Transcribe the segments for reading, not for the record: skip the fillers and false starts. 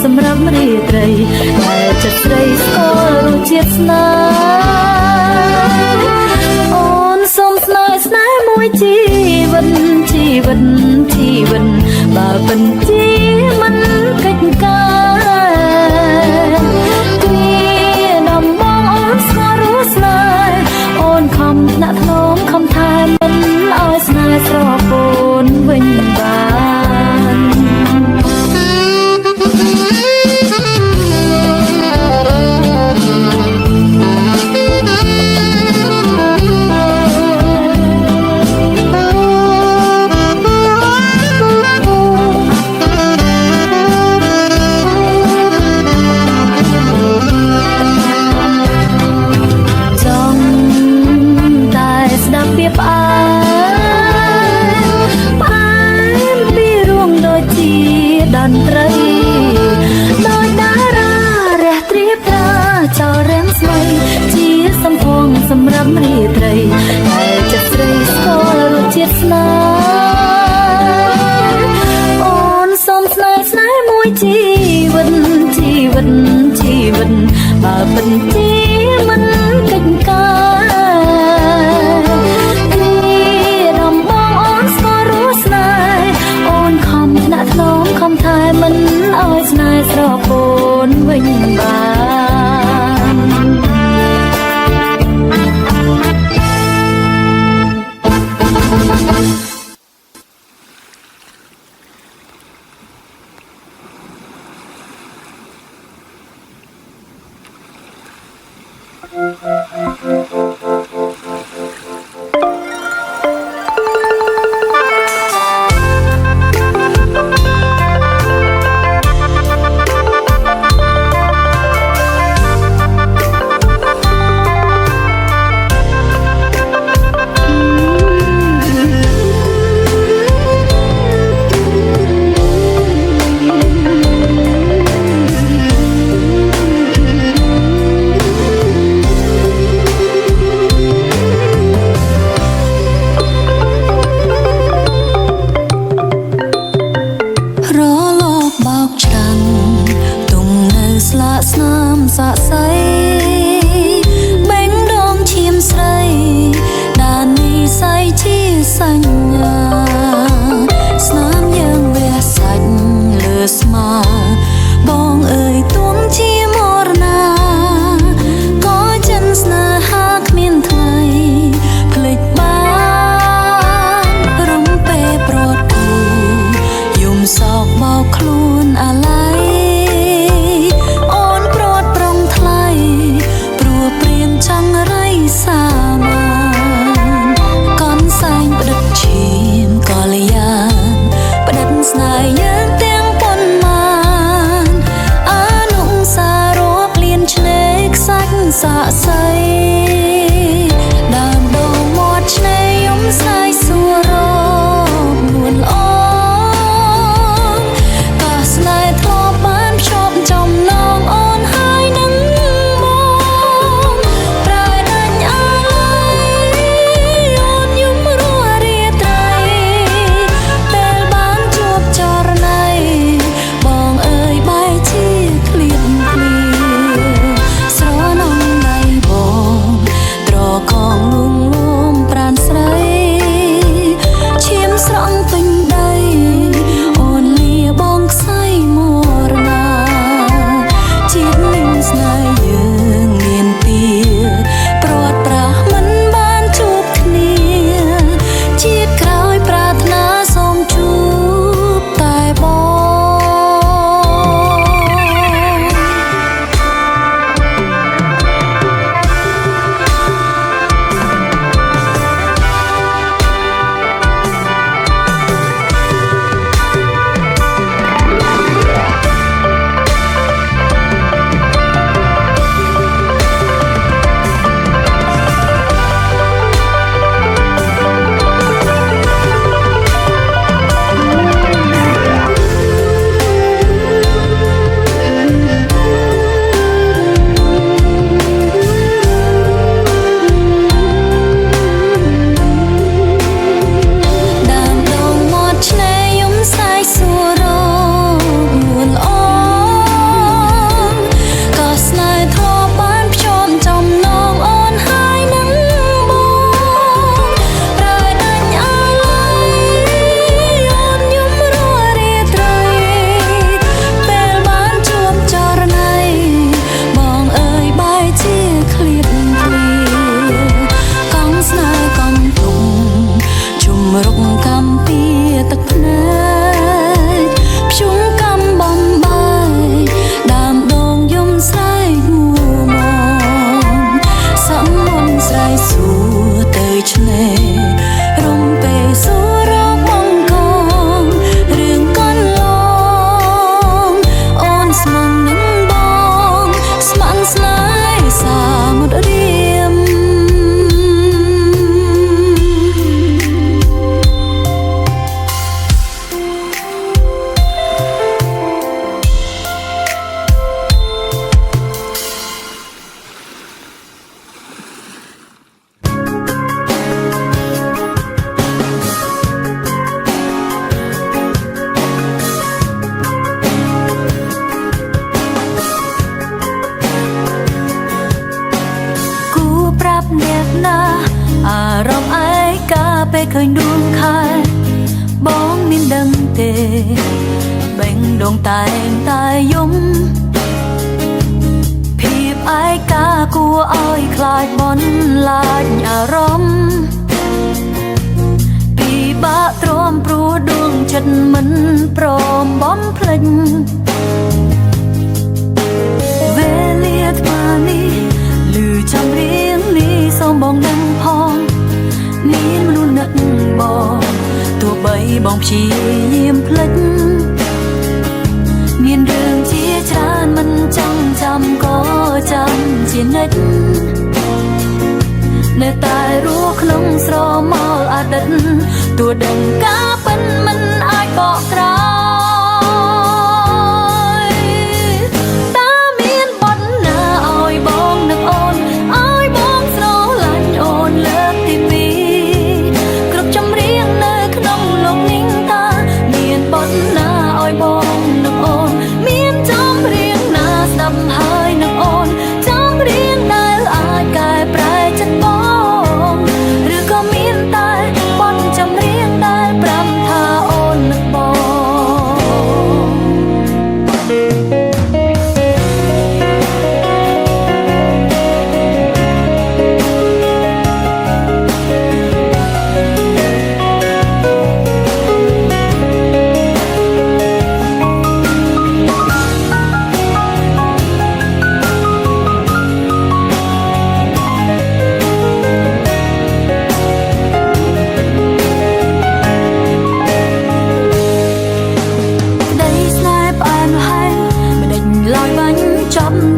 សម្រាប់រាត្រីតែចិត្តស្រីស្គាល់រសជាតិស្នេហ៍អូនសូមស្នេហ៍ស្នេហ៍មួយជីវិតជីវិតជីវិតបើពិនជាមិនកិច្ចការគ្នាដំបងអូនស្គាល់រសស្នេហ៍អូនខំថ្នាក់ថ្នមខំថែមិនឲ្យស្នេហ៍ស្រពោនវិញបានសម្រាប់រាត្រីតែចិត្តស្រីស្គាល់រសជាតិស្នេហ៍អូនសូមស្នេហ៍ស្នេហ៍មួយជីវិតជីវិតជីវិតបើពិនជាមិនកិច្ចការគ្នាដំបងអូនស្គាល់រសស្នេហ៍អូនខំថ្នាក់ថ្នមខំថែមិនឲ្យស្នេហ៍ស្រពោនវិញបានសាក់សៃបេងដងឈាមស្រីដាននិស័យជាសញ្ញាស្នាមយើងវះសាច់លើស្មាបងអើយទួងជាមរណាក៏ចិនស្នេហាគ្មានថ្ងៃភ្លេចបានរំពេប្រត់គូយំសោកបោកខ្លួនអាឡ័យចង់រៃសាមានកនសែងផ្ដិតឈាមកលយានផ្ដិតស្នេហ៍យើងទាំងប៉ុន្មានអនុសាររកលៀនឆ្នេរខ្សាច់សាក់សៃដើមដងមាត់ឆ្នេរយំសាយសួររកនួនល្អក៏ស្នេហ៍ធ្លាប់បានភ្ជាប់ចំណងអូនហើយនឹង ណាអារម្មណ៍ឯកាពេលឃើញដួងខែបងមានដឹងទេបេងដូងតែងតែយំភាពឯកាគួរឲ្យខ្លាចបនឡាញអារម្មណ៍ពីបាក់ទ្រាំព្រោះដួងចិត្តមិនព្រមបំភ្លេចវេលាថ្មនេះឮចម្រៀងនេះសូមបងដឹងផងមានមនុស្សនឹកបងទោះបីបងព្យាយាមភ្លេចមានរឿងជាច្រើនមិនចង់ចាំក៏ចាំជានិច្ចនៅតែរស់ក្នុងស្រមោលអតីតទោះដឹងការពិនមិនអាចបកក្រោយតើមានបទណាឲ្យបងនឹកអូនឲ្យបងស្រឡាញ់អូនលើកទីពីរគ្រប់ចម្រៀងនៅក្នុងលោកនេះតើមានបទណាឲ្យបងនឹកអូនមានចម្រៀងណាស្ដាប់ហើយនឹកអូនចម្រៀងដែលអាចកែប្រែចិត្តបងឬក៏មានតែបទចម្រៀងដែលប្រាប់ថាអូននឹកបង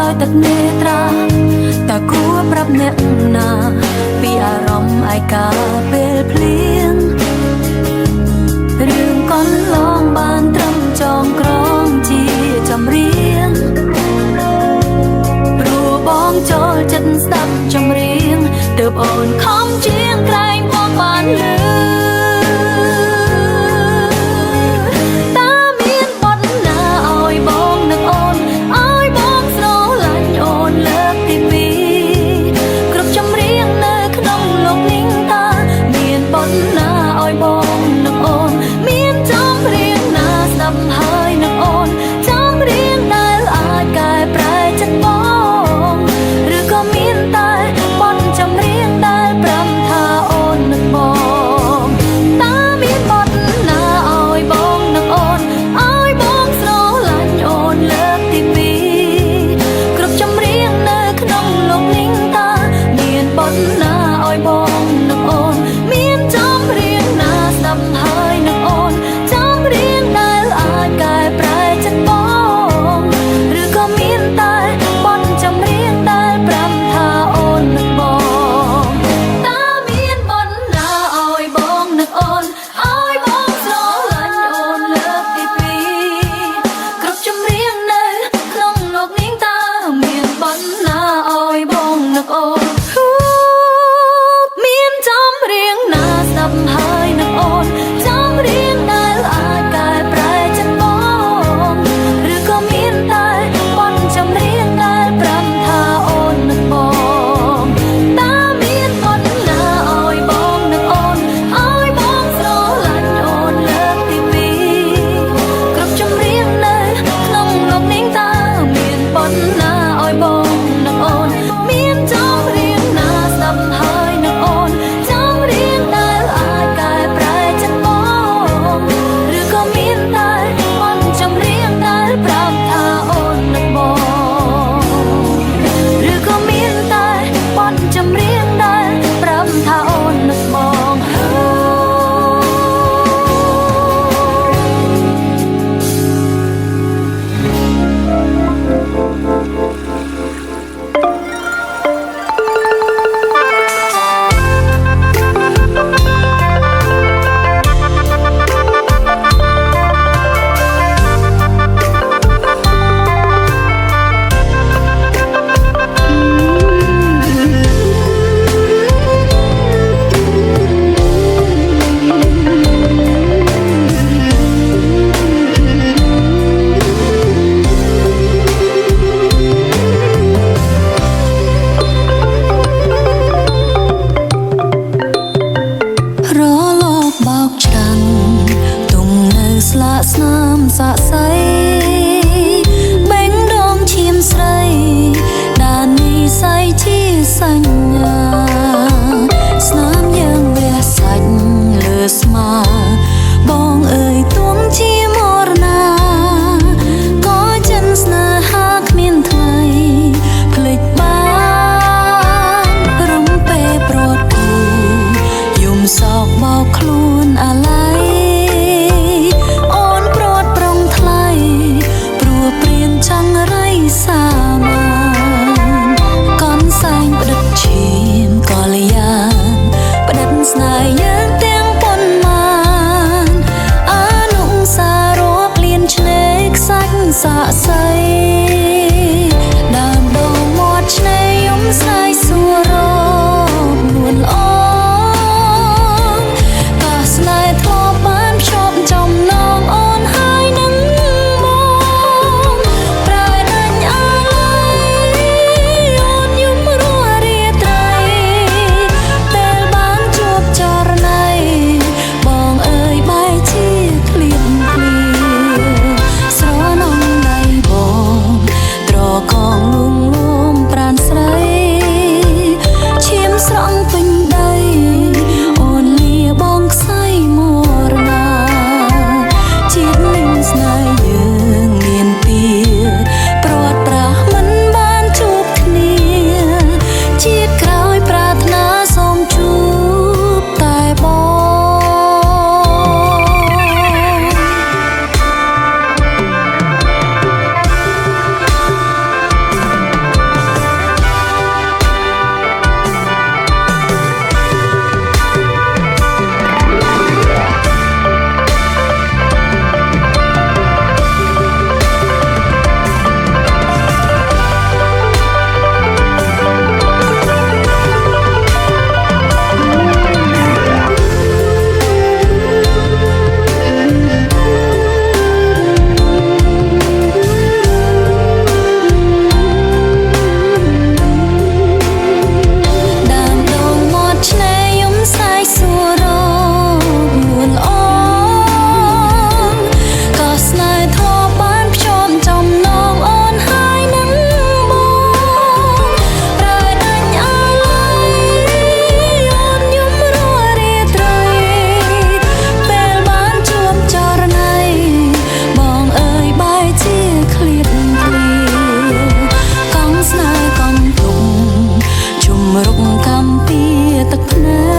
ដោយទឹកនេត្រាតើគួរប្រាប់អ្នកណាពីអារម្មណ៍ឯកាពេលភ្លៀងរឿងកន្លងបានត្រឹមចងក្រងជាចម្រៀងព្រោះបងចូលចិត្តស្ដាប់ចម្រៀងទើបអូនខំជាងក្រែងផងបានលឺឬក៏មានតែបទចម្រៀងដែលប្រាប់ថាអូននឹកបង រុកកំពីទឹកភ្នែ